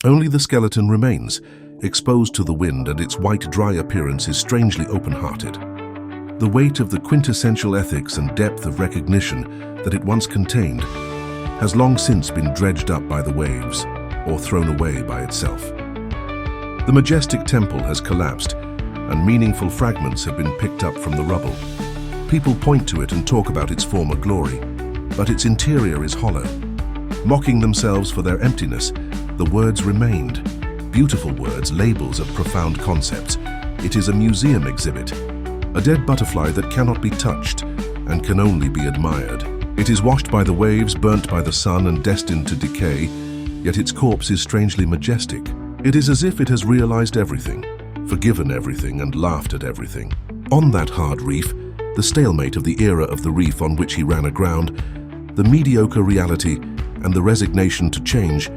Only the skeleton remains, exposed to the wind, and its white, dry appearance is strangely open-hearted. The weight of the quintessential ethics and depth of recognition that it once contained has long since been dredged up by the waves or thrown away by itself. The majestic temple has collapsed, and meaningful fragments have been picked up from the rubble. People point to it and talk about its former glory, but its interior is hollow. Mocking themselves for their emptiness, the words remained. Beautiful words, labels of profound concepts. It is a museum exhibit, a dead butterfly that cannot be touched and can only be admired. It is washed by the waves, burnt by the sun, and destined to decay, yet its corpse is strangely majestic. It is as if it has realized everything, forgiven everything, and laughed at everything. On that hard reef, the stalemate of the era of the reef on which he ran aground, the mediocre reality, and the resignation to change,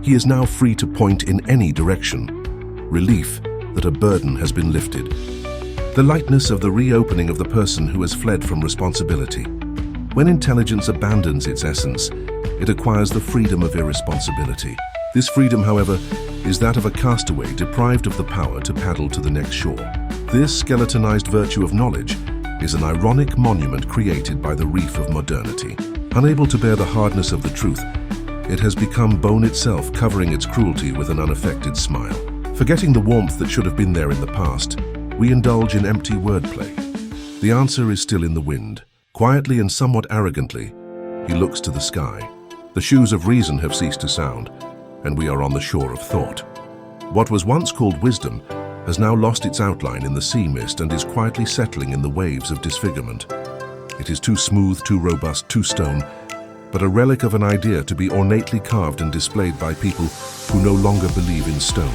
he is now free to point in any direction. Relief that a burden has been lifted. The lightness of the reopening of the person who has fled from responsibility. When intelligence abandons its essence, it acquires the freedom of irresponsibility. This freedom, however, is that of a castaway deprived of the power to paddle to the next shore. This skeletonized virtue of knowledge is an ironic monument created by the reef of modernity. Unable to bear the hardness of the truth, it has become bone itself, covering its cruelty with an unaffected smile. Forgetting the warmth that should have been there in the past, we indulge in empty wordplay. The answer is still in the wind. Quietly and somewhat arrogantly, he looks to the sky. The shoes of reason have ceased to sound, and we are on the shore of thought. What was once called wisdom has now lost its outline in the sea mist and is quietly settling in the waves of disfigurement. It is too smooth, too robust, too stone, but a relic of an idea to be ornately carved and displayed by people who no longer believe in stone.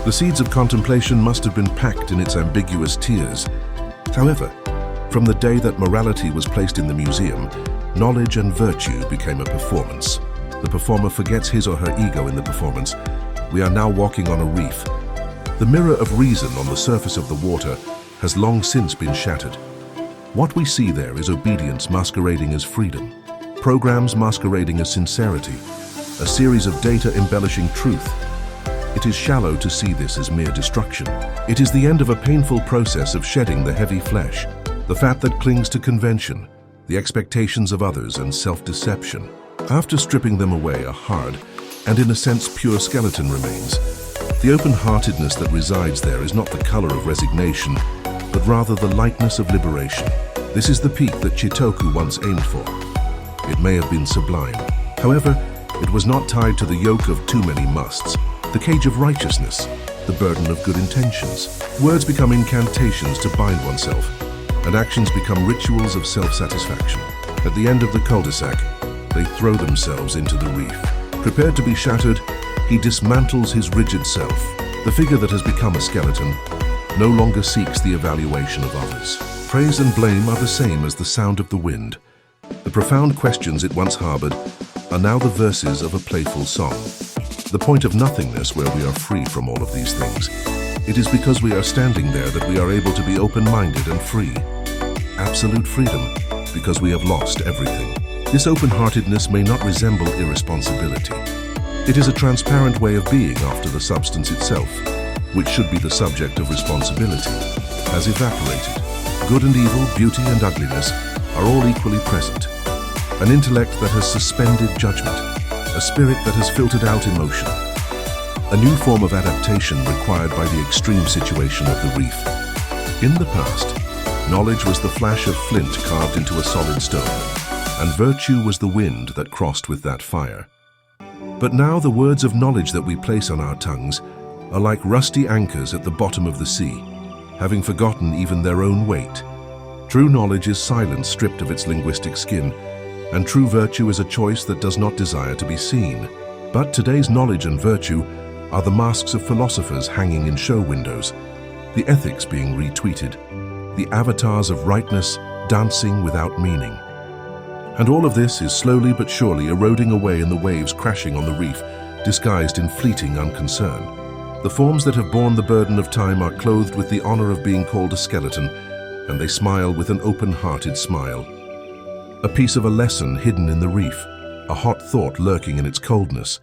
The seeds of contemplation must have been packed in its ambiguous tears. However, from the day that morality was placed in the museum, knowledge and virtue became a performance. The performer forgets his or her ego in the performance. We are now walking on a reef. The mirror of reason on the surface of the water has long since been shattered. What we see there is obedience masquerading as freedom, programs masquerading as sincerity, a series of data embellishing truth. It is shallow to see this as mere destruction. It is the end of a painful process of shedding the heavy flesh, the fat that clings to convention, the expectations of others, and self-deception. After stripping them away, a hard, and in a sense pure skeleton remains. The open-heartedness that resides there is not the color of resignation, but rather the lightness of liberation. This is the peak that Chitoku once aimed for. It may have been sublime. However, it was not tied to the yoke of too many musts, the cage of righteousness, the burden of good intentions. Words become incantations to bind oneself, and actions become rituals of self-satisfaction. At the end of the cul-de-sac, they throw themselves into the reef. Prepared to be shattered, he dismantles his rigid self. The figure that has become a skeleton no longer seeks the evaluation of others. Praise and blame are the same as the sound of the wind. The profound questions it once harbored are now the verses of a playful song. The point of nothingness where we are free from all of these things. It is because we are standing there that we are able to be open-minded and free. Absolute freedom, because we have lost everything. This open-heartedness may not resemble irresponsibility. It is a transparent way of being after the substance itself, which should be the subject of responsibility, has evaporated. Good and evil, beauty and ugliness are all equally present. An intellect that has suspended judgment, a spirit that has filtered out emotion. A new form of adaptation required by the extreme situation of the reef. In the past, knowledge was the flash of flint carved into a solid stone, and virtue was the wind that crossed with that fire. But now the words of knowledge that we place on our tongues are like rusty anchors at the bottom of the sea, having forgotten even their own weight. True knowledge is silence stripped of its linguistic skin, and true virtue is a choice that does not desire to be seen. But today's knowledge and virtue are the masks of philosophers hanging in show windows, the ethics being retweeted, the avatars of rightness dancing without meaning. And all of this is slowly but surely eroding away in the waves crashing on the reef, disguised in fleeting unconcern. The forms that have borne the burden of time are clothed with the honor of being called a skeleton, and they smile with an open-hearted smile. A piece of a lesson hidden in the reef, a hot thought lurking in its coldness,